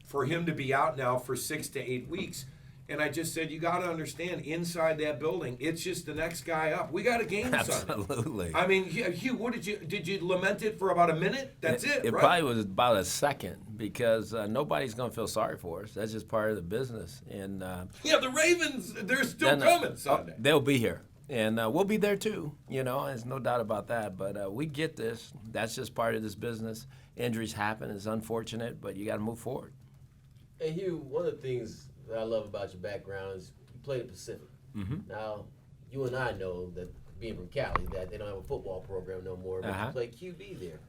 for him to be out now for 6 to 8 weeks. And I just said, you got to understand, inside that building, it's just the next guy up. We got a game Sunday. Absolutely. I mean, Hugh, what did you lament it for about a minute? That's it, It right? probably was about a second because nobody's going to feel sorry for us. That's just part of the business. And yeah, the Ravens, they're still coming Sunday. They'll be here. And we'll be there too, there's no doubt about that. But we get this. That's just part of this business. Injuries happen. It's unfortunate, but you got to move forward. Hey, Hugh, one of the things that I love about your background is you played at Pacific. Mm-hmm. Now, you and I know that being from Cali, that they don't have a football program no more, but you played QB there.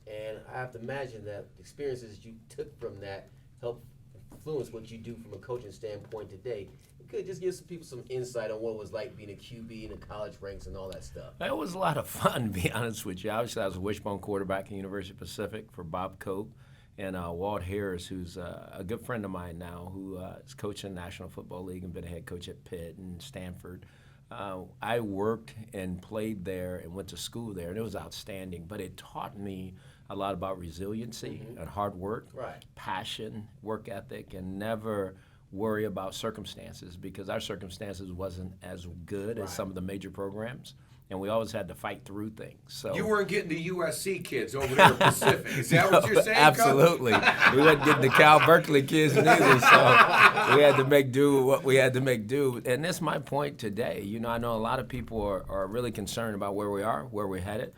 And I have to imagine that the experiences you took from that helped influence what you do from a coaching standpoint today. You could just give some people some insight on what it was like being a QB in the college ranks and all that stuff. It was a lot of fun, to be honest with you. Obviously, I was a wishbone quarterback at University of Pacific for Bob Cope. And Walt Harris, who's a good friend of mine now, who is coaching the National Football League and been a head coach at Pitt and Stanford. I worked and played there and went to school there, and it was outstanding. But it taught me a lot about resiliency and hard work, passion, work ethic, and never worry about circumstances, because our circumstances wasn't as good as some of the major programs. And we always had to fight through things. So you weren't getting the USC kids over there at Pacific. Is that what you're saying, Absolutely. We weren't getting the Cal Berkeley kids neither, so we had to make do with what we had to make do. And that's my point today. I know a lot of people are really concerned about where we are, where we're headed.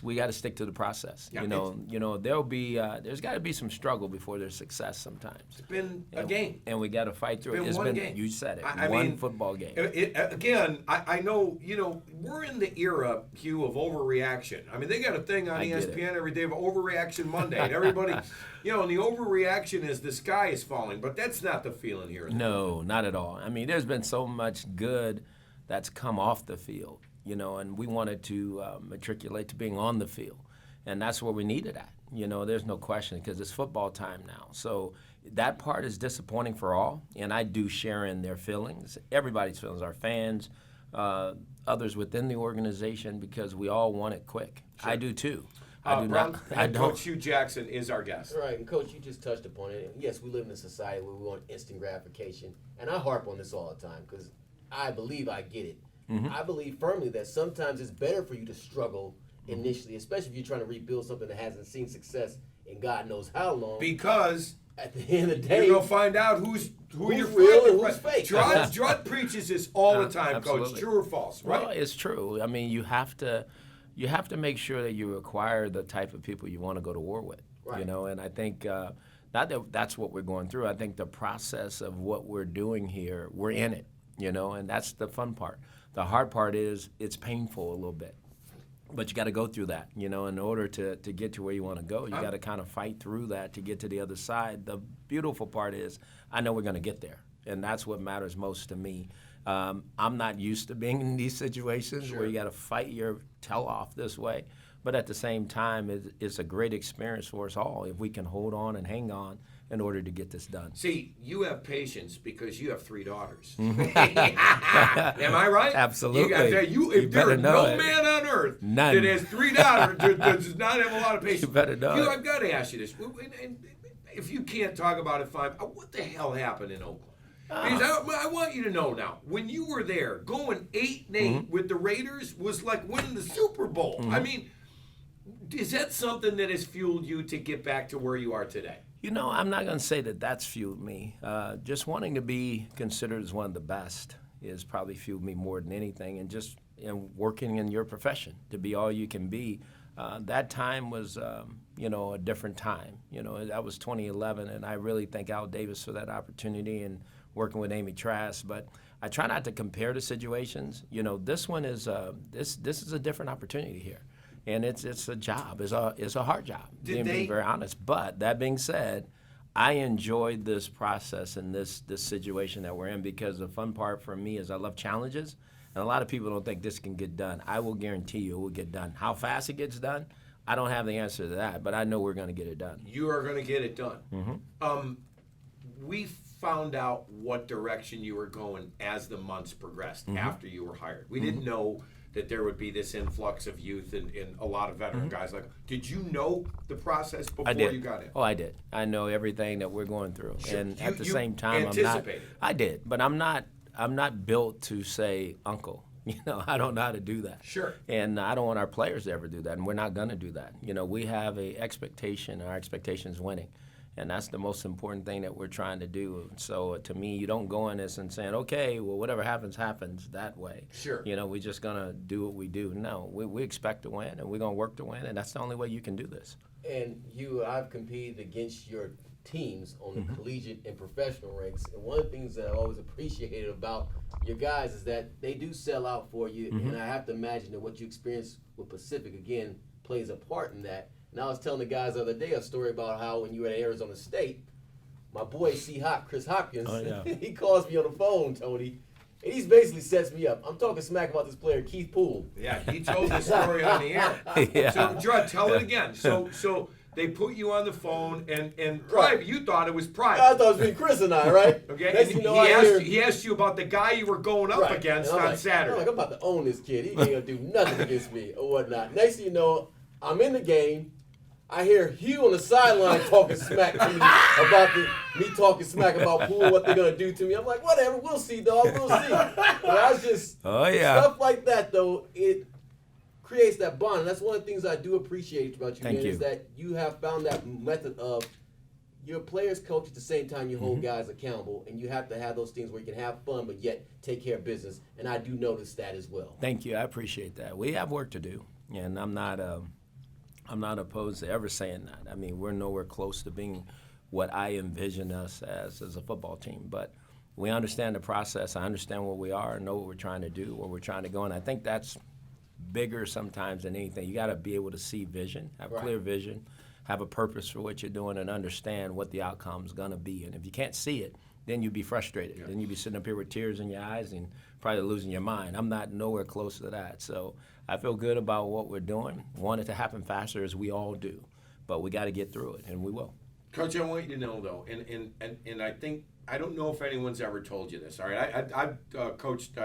We got to stick to the process. Yeah, There'll be there's got to be some struggle before there's success sometimes. It's been a game, and we got to fight through it. It's been game. You said it. I one mean, football game. I know. We're in the era, Hugh, of overreaction. I mean, they got a thing on ESPN every day of Overreaction Monday, and everybody, and the overreaction is the sky is falling, but that's not the feeling here. No, not at all. I mean, there's been so much good that's come off the field. And we wanted to matriculate to being on the field. And that's where we needed at. There's no question, because it's football time now. So that part is disappointing for all, and I do share in their feelings, everybody's feelings, our fans, others within the organization, because we all want it quick. Sure. I do too. Coach Hue Jackson is our guest. Right, and Coach, you just touched upon it. Yes, we live in a society where we want instant gratification, and I harp on this all the time because I believe I get it. I believe firmly that sometimes it's better for you to struggle initially, especially if you're trying to rebuild something that hasn't seen success in God knows how long. Because at the end of the day, you're going to find out who you're real and who's fake. Drud preaches this all the time, Absolutely. Coach. True or false, right? Well, it's true. I mean, you have to make sure that you acquire the type of people you want to go to war with. Right. And I think not that that's what we're going through. I think the process of what we're doing here, we're in it, and that's the fun part. The hard part is it's painful a little bit, but you got to go through that, in order to get to where you want to go. You got to kind of fight through that to get to the other side. The beautiful part is I know we're going to get there, and that's what matters most to me. I'm not used to being in these situations where you got to fight your tail off this way, but at the same time, it's a great experience for us all if we can hold on and hang on in order to get this done. See, you have patience because you have 3 daughters. Am I right? Absolutely. If there is no man on earth None. that has 3 daughters does not have a lot of patience. You better know it. I've got to ask you this. And if you can't talk about it, fine. What the hell happened in Oakland? Because I want you to know now, when you were there, going 8-8 with the Raiders was like winning the Super Bowl. I mean, is that something that has fueled you to get back to where you are today? I'm not going to say that that's fueled me. Just wanting to be considered as one of the best is probably fueled me more than anything. And just working in your profession to be all you can be. That time was, a different time. That was 2011, and I really thank Al Davis for that opportunity and working with Amy Trask. But I try not to compare the situations. This one is this is a different opportunity here. And it's a job. It's a hard job, being very honest. But that being said, I enjoyed this process and this situation that we're in, because the fun part for me is I love challenges. And a lot of people don't think this can get done. I will guarantee you it will get done. How fast it gets done, I don't have the answer to that, but I know we're going to get it done. You are going to get it done. We found out what direction you were going as the months progressed after you were hired. We didn't know that there would be this influx of youth and a lot of veteran guys. Like, did you know the process before you got in? Oh, I did. I know everything that we're going through, and at the same time, anticipated. I did, but I'm not built to say uncle. I don't know how to do that. Sure. And I don't want our players to ever do that, and we're not going to do that. We have a expectation, and our expectation is winning. And that's the most important thing that we're trying to do. So to me, you don't go in this and saying, okay, well, whatever happens, happens that way. Sure. We're just going to do what we do. No, we expect to win, and we're going to work to win, and that's the only way you can do this. And I've competed against your teams on the collegiate and professional ranks. And one of the things that I always appreciated about your guys is that they do sell out for you. And I have to imagine that what you experienced with Pacific, again, plays a part in that. And I was telling the guys the other day a story about how when you were at Arizona State, my boy Chris Hopkins, he calls me on the phone, Tony, and he basically sets me up. I'm talking smack about this player, Keith Poole. Yeah, he told the story on the air. Yeah. So, Judd, tell it again. So they put you on the phone, and private. You thought it was private. I thought it was between Chris and I, right? Okay. Next And thing you know, he asked you about the guy you were going up against on Saturday. I'm like, I'm about to own this kid. He ain't gonna do nothing against me or whatnot. Next thing you know, I'm in the game. I hear Hue on the sideline talking smack to me about me talking smack about Poole, what they're gonna do to me. I'm like, whatever, we'll see, dog, we'll see. But I was just stuff like that, though. It creates that bond, and that's one of the things I do appreciate about you, man, is that you have found that method of you're a player's coach at the same time you hold guys accountable, and you have to have those things where you can have fun but yet take care of business. And I do notice that as well. Thank you. I appreciate that. We have work to do, and I'm not opposed to ever saying that. I mean, we're nowhere close to being what I envision us as a football team, but we understand the process. I understand what we are, know what we're trying to do, where we're trying to go, and I think that's bigger sometimes than anything. You got to be able to see vision, have clear vision, have a purpose for what you're doing, and understand what the outcome's going to be. And if you can't see it, then you'd be frustrated. Yeah. Then you'd be sitting up here with tears in your eyes and probably losing your mind. I'm not nowhere close to that. So I feel good about what we're doing. Want it to happen faster, as we all do. But we got to get through it, and we will. Coach, I want you to know, though, and I think, I don't know if anyone's ever told you this, all right? I've coached,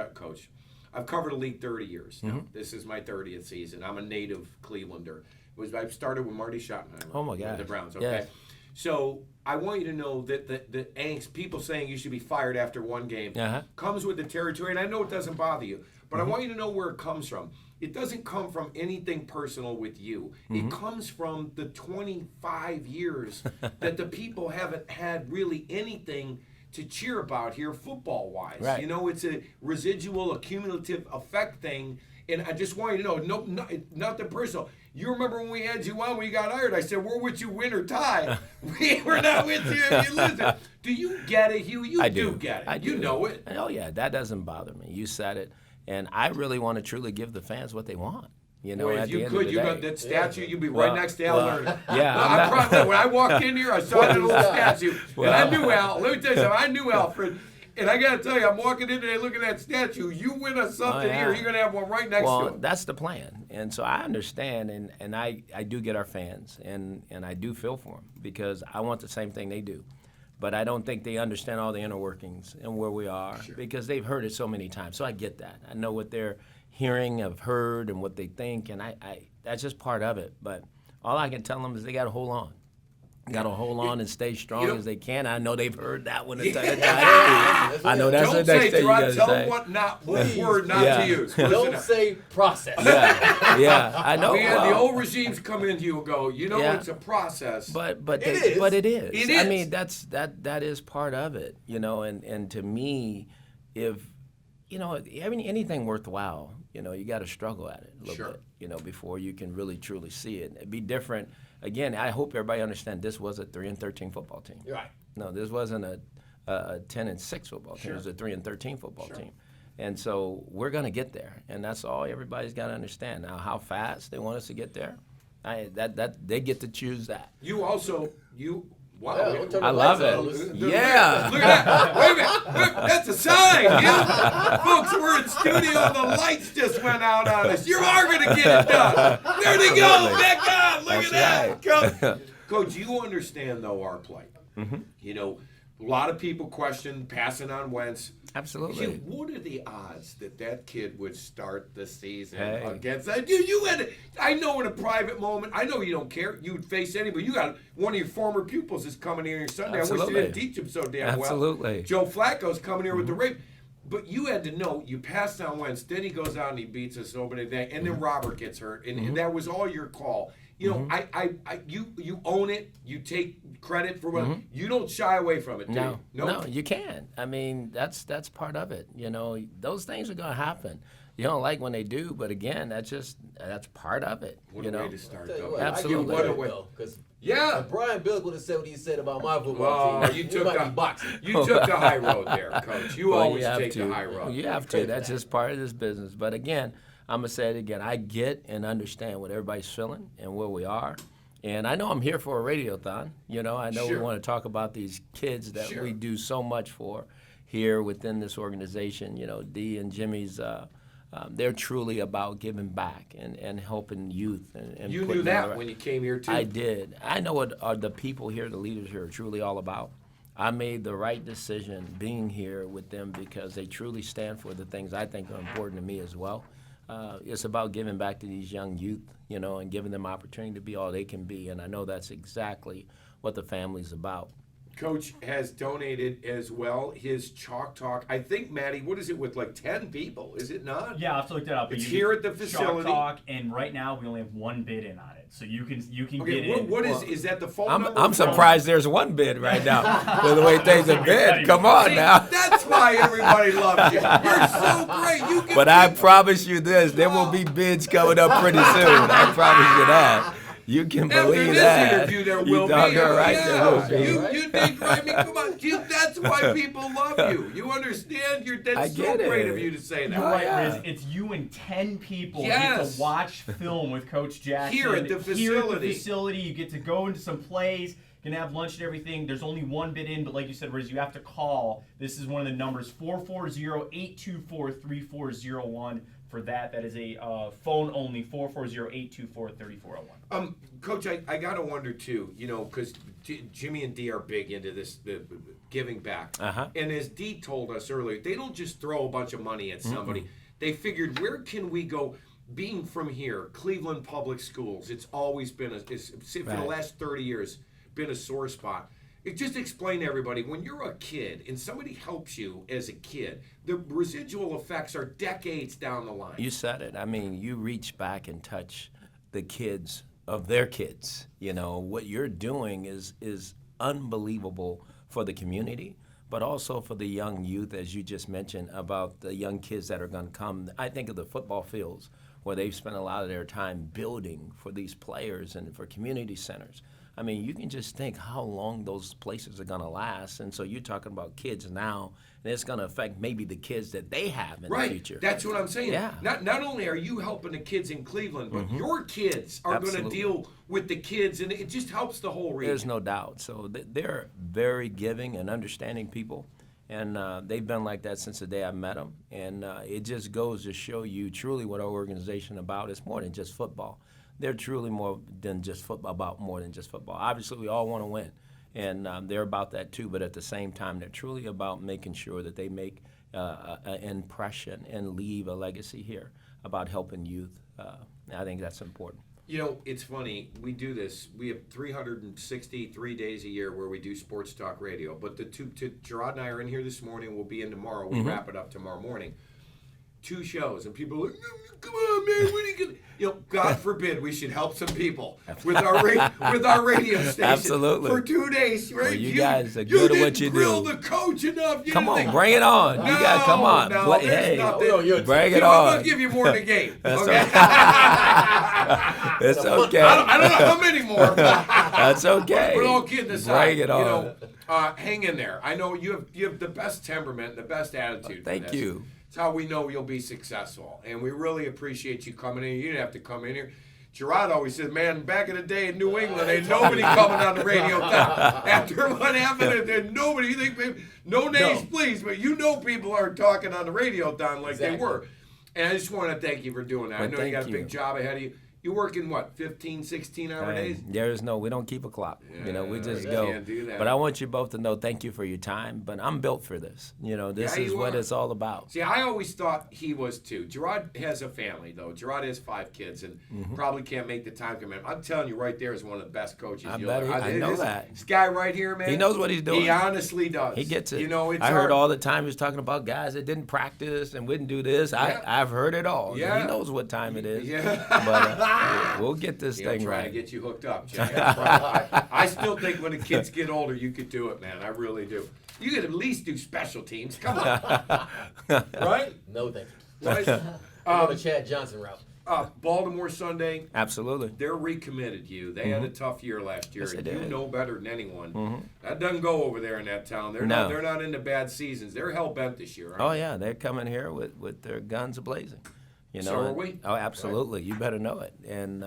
I've covered a league 30 years now. This is my 30th season. I'm a native Clevelander. I started with Marty Schottenheimer. Oh, my God. The Browns, okay? Yes. So I want you to know that the angst, people saying you should be fired after one game, comes with the territory, and I know it doesn't bother you, but I want you to know where it comes from. It doesn't come from anything personal with you. It comes from the 25 years that the people haven't had really anything to cheer about here football-wise. Right. It's a residual, accumulative effect thing, and I just want you to know, nothing personal. You remember when we had you on when you got hired, I said, we're with you win or tie. We're not with you if you lose it. Do you get it, Hue? You do get it. You know it. Oh, yeah, that doesn't bother me. You said it. And I really want to truly give the fans what they want. Well, at if you the end could, of the you day. got that statue, you'd be right next to Al Lerner. Yeah. I promise you, when I walked in here, I saw that little statue. And I knew Al. Let me tell you something. I knew Alfred. And I got to tell you, I'm walking in today looking at that statue. You win us something here, you're going to have one right next to him. Well, that's the plan. And so I understand, and I do get our fans, and I do feel for them because I want the same thing they do. But I don't think they understand all the inner workings and where we are because they've heard it so many times. So I get that. I know what they're hearing, have heard, and what they think, and I that's just part of it. But all I can tell them is they got to hold on. Got to hold on and stay strong as they can. I know they've heard that one. I know that's the next thing you got to say. Tell them what word not to use. Don't say process. Yeah, I know. We had the old regimes come in, you go, it's a process. But it is. But it is. It is. I mean, that is part of it, and to me, if anything worthwhile, you got to struggle at it a little bit, before you can really truly see it. It'd be different. Again, I hope everybody understands this was a 3-13 football team. Right. No, this wasn't a 10-6 football team. It was a 3-13 football team. And so we're going to get there, and that's all everybody's got to understand. Now, how fast they want us to get there, they get to choose that. Wow. Yeah, I love it. Yeah. Look at that. Wait a minute. That's a sign, Folks, we're in studio. The lights just went out on us. You are going to get it done. There they go. Back on. Look at that. Right. Coach, you understand, though, our plight. A lot of people question passing on Wentz. Absolutely. What are the odds that kid would start the season Hey. against that? You had. I know in a private moment. I know you don't care. You would face anybody. You got one of your former pupils is coming here on Sunday. Absolutely. I wish you didn't teach him so damn well. Absolutely. Joe Flacco's coming here with the Ravens. But you had to know, you passed on Wentz, then he goes out and he beats us opening day, and then Robert gets hurt, and that was all your call. You know, you own it. You take credit for what you don't shy away from it. Do No, you? no, you can't. I mean, that's part of it. You know, those things are going to happen. You don't like when they do, but again, that's part of it. What you a know, way to start, Tell you though. what, Absolutely. I give him credit, because Yeah. if Brian Billick would have said what he said about my football Well, team, you we took might the be boxing. You took the high road there, Coach. You Well, always have take to. the high road. You have to. That's just part of this business. But again, I'm going to say it again. I get and understand what everybody's feeling and where we are. And I know I'm here for a radiothon. You know, I know we Sure. want to talk about these kids that Sure. we do so much for here within this organization. You know, Dee and Jimmy's, they're truly about giving back and helping youth. And You putting knew them that around. when you came here, too. I did. I know what are the people here, the leaders here, are truly all about. I made the right decision being here with them because they truly stand for the things I think are important to me as well. It's about giving back to these young youth, you know, and giving them opportunity to be all they can be. And I know that's exactly what the family's about. Coach has donated as well his Chalk Talk. I think, Maddie, what is it with like 10 people? Is it not? Yeah, I'll have to look that up. but It's you here can at the facility. Talk, and right now we only have one bid in on it, so you can get Okay, in. what is that the phone number? I'm surprised there's one bid right now with the way things have been. Come on See, now. that's why everybody loves you. You're so great. You can But I promise you this, there will be bids coming up pretty soon. I promise you that. You can After believe this that. interview, there You will be. doggone right, there will Yeah, be. you think, I mean, come on. That's why people love you. You understand? I That's so get great it. of you to say that. You're right, yeah. Riz. It's you and 10 people get Yes. to watch film with Coach Jackson. Here at the facility. You get to go into some plays, can have lunch and everything. There's only one bid in, but like you said, Riz, you have to call. This is one of the numbers, 440-824-3401. For that is a phone only, 440-824-3401. Coach, I gotta wonder too, you know, because Jimmy and Dee are big into this the giving back. Uh-huh. And as Dee told us earlier, they don't just throw a bunch of money at somebody. They figured, where can we go? Being from here, Cleveland Public Schools, it's always been for the Right. last 30 years, been a sore spot. Just explain to everybody, when you're a kid and somebody helps you as a kid, the residual effects are decades down the line. You said it. I mean, you reach back and touch the kids of their kids. You know, what you're doing is unbelievable for the community, but also for the young youth, as you just mentioned, about the young kids that are going to come. I think of the football fields where they've spent a lot of their time building for these players and for community centers. I mean, you can just think how long those places are going to last. And so you're talking about kids now, and it's going to affect maybe the kids that they have in the future. That's what I'm saying. Yeah. Not only are you helping the kids in Cleveland, but your kids are going to Absolutely. deal with the kids, and it just helps the whole region. There's no doubt. So they're very giving and understanding people. And they've been like that since the day I met them. And it just goes to show you truly what our organization is about. It's more than just football. They're truly more than just football, about more than just football. Obviously, we all want to win, and they're about that too. But at the same time, they're truly about making sure that they make an impression and leave a legacy here about helping youth. I think that's important. You know, it's funny. We do this. We have 363 days a year where we do sports talk radio. But Gerard and I are in here this morning. We'll be in tomorrow. We wrap it up tomorrow morning. 2 shows, and people are like, come on, man, what are you gonna? You know, God forbid we should help some people with our radio station. Absolutely. For 2 days, right? Well, you guys are good at what you didn't grill do. the coach enough. You Come didn't on, think- bring it on. You got come on. No, Play- there's hey, nothing. bring it I'm on. gonna give you more in the game. That's Okay. It's okay. I don't know how many more. That's okay. But all kidding aside, Bring it on. you know, hang in there. I know you have the best temperament, the best attitude. for Thank this. you. It's how we know you'll be successful, and we really appreciate you coming in. You didn't have to come in here. Gerard always said, man, back in the day in New England, ain't nobody coming on the radio after what happened. There's nobody. You think, no names, please, but you know people aren't talking on the radio like they were. And I just want to thank you for doing that. Well, I know you got a thank big you. job ahead of you. you're working what, 15, 16-hour days? We don't keep a clock. We just you go. can't do that. But I want you both to know, thank you for your time. But I'm built for this. This is what it's all about. See, I always thought he was too. Gerard has a family, though. Gerard has 5 kids and probably can't make the time commitment. I'm telling you, right there is one of the best coaches. I know that. This guy right here, man. He knows what he's doing. He honestly does. He gets it. It's I heard all the time he was talking about guys that didn't practice and wouldn't do this. Yeah. I've heard it all. Yeah. He knows what time it is. Yeah. But we'll get this thing I'm trying right. to get you hooked up, Jay. I still think when the kids get older, you could do it, man. I really do. You could at least do special teams. Come on. Right? No, thank you. Right? I'm the Chad Johnson route. Baltimore Sunday, Absolutely. they're recommitted you. They had a tough year last year, Yes, and they you did. know better than anyone. That doesn't go over there in that town. They're No. not into bad seasons. They're hell bent this year. Oh yeah, they're coming here with their guns blazing. So are we. Oh, absolutely. You better know it. And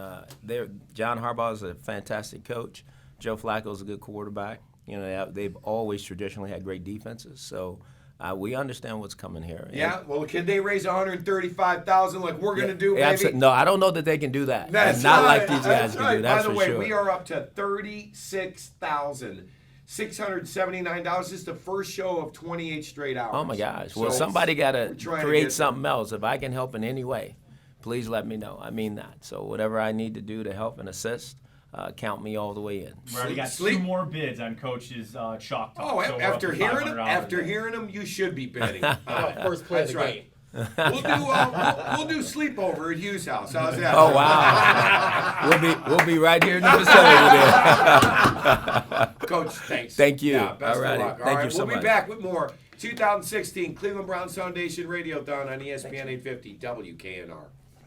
John Harbaugh is a fantastic coach. Joe Flacco is a good quarterback. They've always traditionally had great defenses. So we understand what's coming here. Yeah. Well, can they raise 135,000 like we're going to do, baby? No, I don't know that they can do that. That's and not right. like these guys That's can right. do. That's By the for way, sure. we are up to $36,679. This is the first show of 28 straight hours. Oh my gosh. Well, So somebody got we're to trying to create get something else. If I can help in any way, please let me know. I mean that. So whatever I need to do to help and assist, count me all the way in. We already got Sleep. 2 more bids on Coach's chalk talk. Oh, so we're after up to hearing them, $500 you should be bidding. First play of That's the right. game. We'll do sleepover at Hugh's house. How's that? Oh wow. we'll be right here in the facility there. Coach, thanks. Thank you. Yeah, best All righty. of luck. Thank All you so we'll much. be back with more 2016 Cleveland Browns Foundation Radiothon on ESPN 850 WKNR.